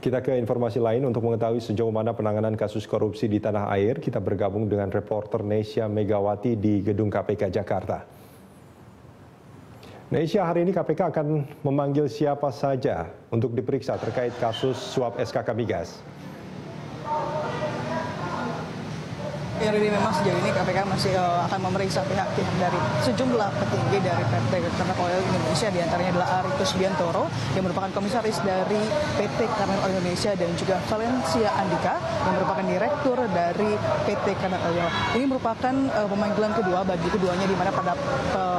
Kita ke informasi lain untuk mengetahui sejauh mana penanganan kasus korupsi di tanah air. Kita bergabung dengan reporter Nesya Megawati di Gedung KPK Jakarta. Nesya, hari ini KPK akan memanggil siapa saja untuk diperiksa terkait kasus suap SKK Migas. Ya, Rudy, memang sejauh ini KPK masih akan memeriksa pihak-pihak dari sejumlah petinggi dari PT Karnel Oil Indonesia, diantaranya adalah Arie Subiantoro yang merupakan komisaris dari PT Karnel Oil Indonesia dan juga Valencia Andika yang merupakan direktur dari PT Karnel Oil. Ini merupakan pemanggilan kedua bagi keduanya, di mana pada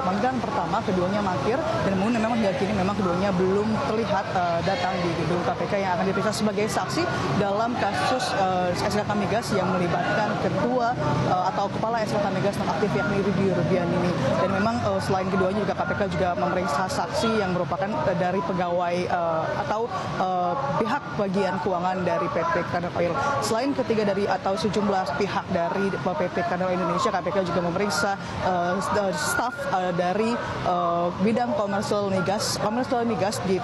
pemanggilan pertama keduanya mangkir dan memang hingga kini memang keduanya belum terlihat datang di gedung KPK yang akan diperiksa sebagai saksi dalam kasus SKK Migas yang melibatkan ketua atau kepala SKK Migas nonaktif yakni Rudy Rubianini. Dan memang selain keduanya juga KPK juga memeriksa saksi yang merupakan dari pegawai atau pihak bagian keuangan dari PT Karnel Oil. Selain ketiga dari atau sejumlah pihak dari PT Karnel Oil Indonesia, KPK juga memeriksa staf dari bidang komersial migas di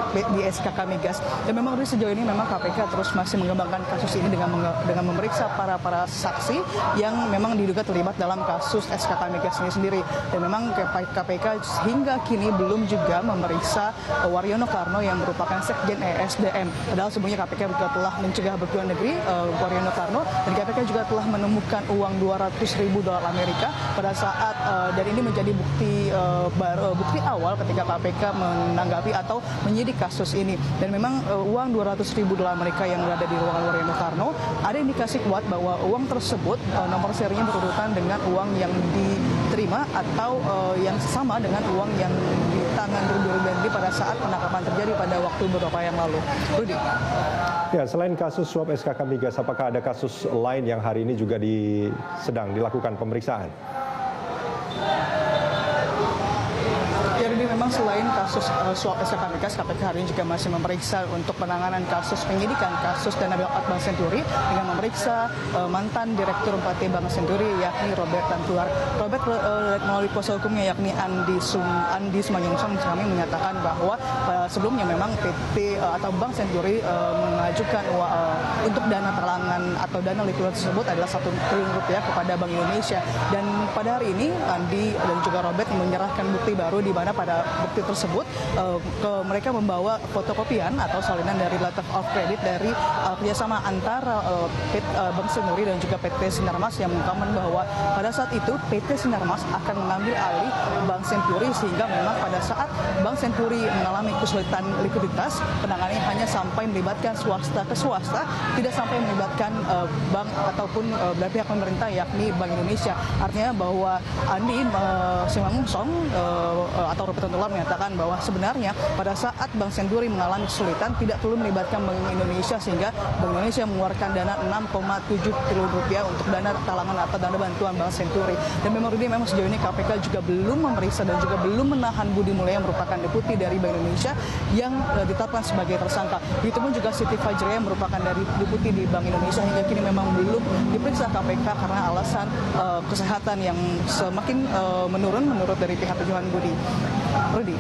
SKK Migas. Dan memang sejauh ini memang KPK terus masih mengembangkan kasus ini dengan memeriksa para saksi yang memang diduga terlibat dalam kasus SKK Migas ini sendiri. Dan memang KPK hingga kini belum juga memeriksa Waryono Karno yang merupakan Sekjen ESDM. Padahal sebelumnya KPK juga telah mencegah berkeluar negeri Waryono Karno, dan KPK juga telah menemukan uang $200.000 Amerika pada saat dan ini menjadi bukti awal ketika KPK menanggapi atau menyidik kasus ini. Dan memang uang $200.000 Amerika yang berada di ruangan Waryono Karno, ada indikasi kuat bahwa uang tersebut nomor serinya berurutan dengan uang yang diterima atau yang sama dengan uang yang di tangan Rudy Rubianini pada saat penangkapan terjadi pada waktu beberapa yang lalu. Rudy. Ya, selain kasus suap SKK Migas, apakah ada kasus lain yang hari ini juga sedang dilakukan pemeriksaan? Ya, Rudy, memang selain kasus suap SKK Migas, KPK hari ini juga masih memeriksa untuk penanganan kasus penyidikan kasus dana bailout Bank Senturi dengan memeriksa mantan Direktur PT Bank Senturi yakni Robert Tantular. Robert melalui kuasa hukumnya yakni Andi Sumanyungsang kami menyatakan bahwa sebelumnya memang PT atau Bank Senturi mengajukan untuk dana talangan atau dana likuiditas tersebut adalah Rp1 triliun kepada Bank Indonesia. Dan pada hari ini Andi dan juga Robert menyerahkan bukti baru di mana pada bukti tersebut mereka membawa fotokopian atau salinan dari letter of credit dari kerjasama antara Bank Senturi dan juga PT Sinarmas yang mengungkapkan bahwa pada saat itu PT Sinarmas akan mengambil alih Bank Senturi, sehingga memang pada saat Bank Senturi mengalami kesulitan likuiditas, penanganannya hanya sampai melibatkan swasta ke swasta, tidak sampai melibatkan bank ataupun pihak pemerintah yakni Bank Indonesia. Artinya bahwa Andi Sumanyungsang atau Robert Tantular menyatakan bahwa sebenarnya pada saat Bank Senturi mengalami kesulitan tidak perlu melibatkan Bank Indonesia, sehingga Bank Indonesia mengeluarkan dana Rp6,7 triliun untuk dana talangan atau dana bantuan Bank Senturi. Dan memang sejauh ini KPK juga belum memeriksa dan juga belum menahan Budi Mulya yang merupakan deputi dari Bank Indonesia yang ditetapkan sebagai tersangka. Begitupun juga Siti Fajriah yang merupakan dari deputi di Bank Indonesia hingga kini memang belum diperiksa KPK karena alasan kesehatan yang semakin menurun menurut dari pihak Johan Budi. Rudy.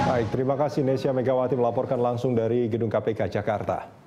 Baik, terima kasih Nesya Megawati melaporkan langsung dari Gedung KPK Jakarta.